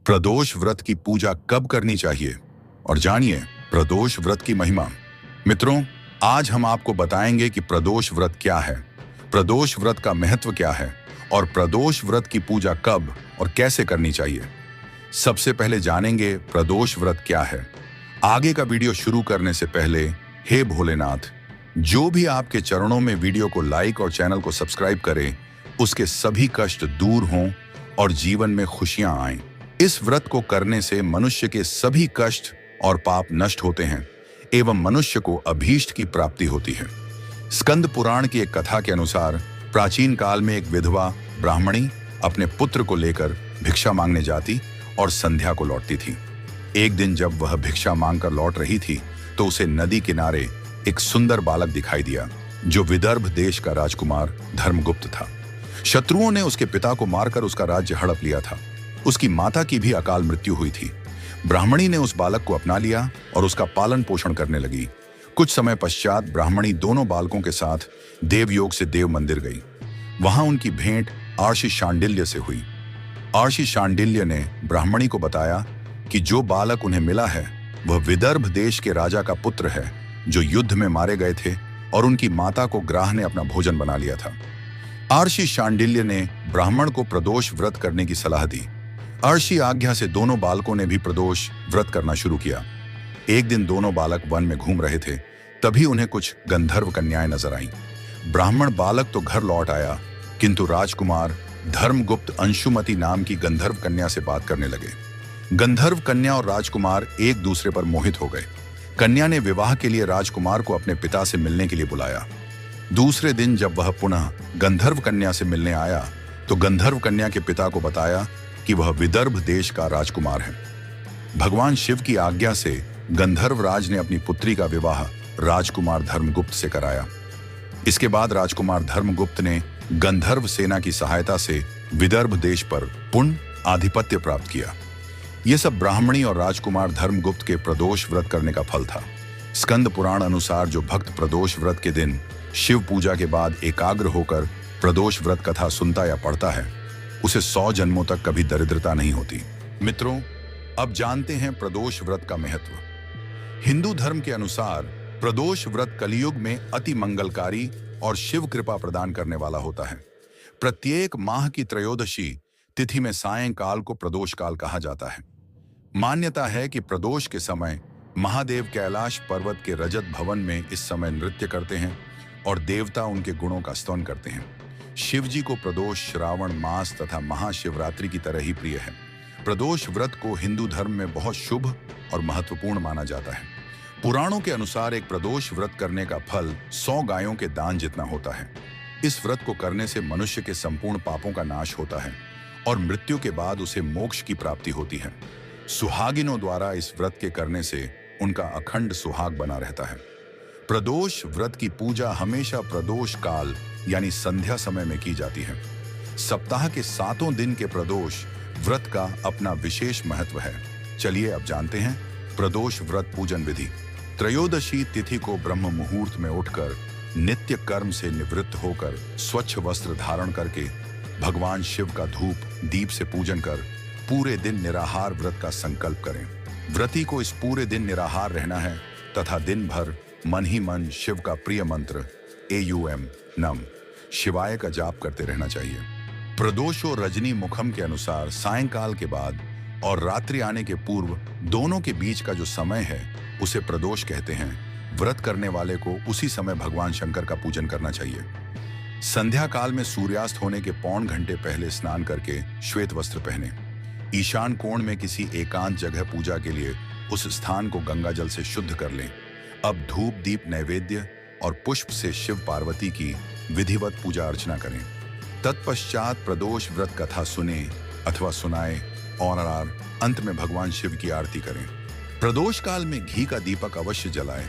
प्रदोष व्रत की पूजा कब करनी चाहिए और जानिए प्रदोष व्रत की महिमा। मित्रों, आज हम आपको बताएंगे कि प्रदोष व्रत क्या है, प्रदोष व्रत का महत्व क्या है और प्रदोष व्रत की पूजा कब और कैसे करनी चाहिए। सबसे पहले जानेंगे प्रदोष व्रत क्या है। आगे का वीडियो शुरू करने से पहले हे भोलेनाथ, जो भी आपके चरणों में वीडियो को लाइक और चैनल को सब्सक्राइब करे, उसके सभी कष्ट दूर हों और जीवन में खुशियां आएं। इस व्रत को करने से मनुष्य के सभी कष्ट और पाप नष्ट होते हैं एवं मनुष्य को अभीष्ट की प्राप्ति होती है। स्कंद पुराण की एक कथा के अनुसार प्राचीन काल में एक विधवा ब्राह्मणी अपने पुत्र को लेकर भिक्षा मांगने जाती और संध्या को लौटती थी। एक दिन जब वह भिक्षा मांगकर लौट रही थी तो उसे नदी किनारे एक सुंदर बालक दिखाई दिया जो विदर्भ देश का राजकुमार धर्मगुप्त था। शत्रुओं ने उसके पिता को मारकर उसका राज्य हड़प लिया था। उसकी माता की भी अकाल मृत्यु हुई थी। ब्राह्मणी ने उस बालक को अपना लिया और उसका पालन पोषण करने लगी। कुछ समय पश्चात ब्राह्मणी दोनों बालकों के साथ देवयोग से देव मंदिर गई। वहां उनकी भेंट आर्षि शांडिल्य से हुई। आर्षि शांडिल्य ने ब्राह्मणी को बताया कि जो बालक उन्हें मिला है वह विदर्भ देश के राजा का पुत्र है जो युद्ध में मारे गए थे और उनकी माता को ग्राह ने अपना भोजन बना लिया था। आर्षि शांडिल्य ने ब्राह्मण को प्रदोष व्रत करने की सलाह दी। आर्षि आज्ञा से दोनों बालकों ने भी प्रदोष व्रत करना शुरू किया। एक दिन दोनों बालक वन में घूम रहे थे, तभी उन्हें कुछ गंधर्व कन्याएं नजर आईं। ब्राह्मण बालक तो घर लौट आया, किंतु राजकुमार धर्मगुप्त अंशुमति नाम की गंधर्व कन्या से बात करने लगे। गंधर्व कन्या और राजकुमार एक दूसरे पर मोहित हो गए। कन्या ने विवाह के लिए राजकुमार को अपने पिता से मिलने के लिए बुलाया। दूसरे दिन जब वह पुनः गंधर्व कन्या से मिलने आया तो गंधर्व कन्या के पिता को बताया कि वह विदर्भ देश का राजकुमार है। भगवान शिव की आज्ञा से गंधर्व राज ने अपनी पुत्री का विवाह राजकुमार धर्मगुप्त से कराया। इसके बाद राजकुमार धर्मगुप्त ने गंधर्व सेना की सहायता से विदर्भ देश पर पूर्ण आधिपत्य प्राप्त किया। यह सब ब्राह्मणी और राजकुमार धर्मगुप्त के प्रदोष व्रत करने का फल था। स्कंद पुराण अनुसार जो भक्त प्रदोष व्रत के दिन शिव पूजा के बाद एकाग्र होकर प्रदोष व्रत कथा सुनता या पढ़ता है, उसे 100 जन्मों तक कभी दरिद्रता नहीं होती। मित्रों, अब जानते हैं प्रदोष व्रत का महत्व। हिंदू धर्म के अनुसार प्रदोष व्रत कलियुग में अति मंगलकारी और शिव कृपा प्रदान करने वाला होता है। प्रत्येक माह की त्रयोदशी तिथि में सायंकाल को प्रदोष काल कहा जाता है। मान्यता है कि प्रदोष के समय महादेव कैलाश पर्वत के रजत भवन में इस समय नृत्य करते हैं और देवता उनके गुणों का स्तवन करते हैं। शिव जी को प्रदोष श्रावण मास तथा महाशिवरात्रि की तरह ही प्रिय है। प्रदोष व्रत को हिंदू धर्म में बहुत शुभ और महत्वपूर्ण माना जाता है। पुराणों के अनुसार एक प्रदोष व्रत करने का फल 100 गायों के दान जितना होता है। इस व्रत को करने से मनुष्य के संपूर्ण पापों का नाश होता है और मृत्यु के बाद उसे मोक्ष की प्राप्ति होती है। सुहागिनों द्वारा इस व्रत के करने से उनका अखंड सुहाग बना रहता है। प्रदोष व्रत की पूजा हमेशा प्रदोष काल यानी संध्या समय में की जाती है। सप्ताह के 7 दिन के प्रदोष व्रत का अपना विशेष महत्व है। चलिए अब जानते हैं प्रदोष व्रत पूजन विधि। त्रयोदशी तिथि को ब्रह्म मुहूर्त में उठकर नित्य कर्म से निवृत्त होकर स्वच्छ वस्त्र धारण करके भगवान शिव का धूप दीप से पूजन कर पूरे दिन निराहार व्रत का संकल्प करें। व्रती को इस पूरे दिन निराहार रहना है तथा दिन भर मन ही मन शिव का प्रिय मंत्र AUM नम शिवाय का जाप करते रहना चाहिए। प्रदोषो रजनी मुखम के अनुसार सायंकाल के बाद और रात्रि आने के पूर्व दोनों के बीच का जो समय है उसे प्रदोष कहते हैं। व्रत करने वाले को उसी समय भगवान शंकर का पूजन करना चाहिए। संध्या काल में सूर्यास्त होने के पौन घंटे पहले स्नान करके श्वेत वस्त्र पहने। ईशान कोण में किसी एकांत जगह पूजा के लिए उस स्थान को गंगा जल से शुद्ध कर लें। अब धूप दीप नैवेद्य और पुष्प से शिव पार्वती की विधिवत पूजा अर्चना करें। तत्पश्चात प्रदोष व्रत कथा सुने अथवा सुनाए और अंत में भगवान शिव की आरती करें। प्रदोष काल में घी का दीपक अवश्य जलाएं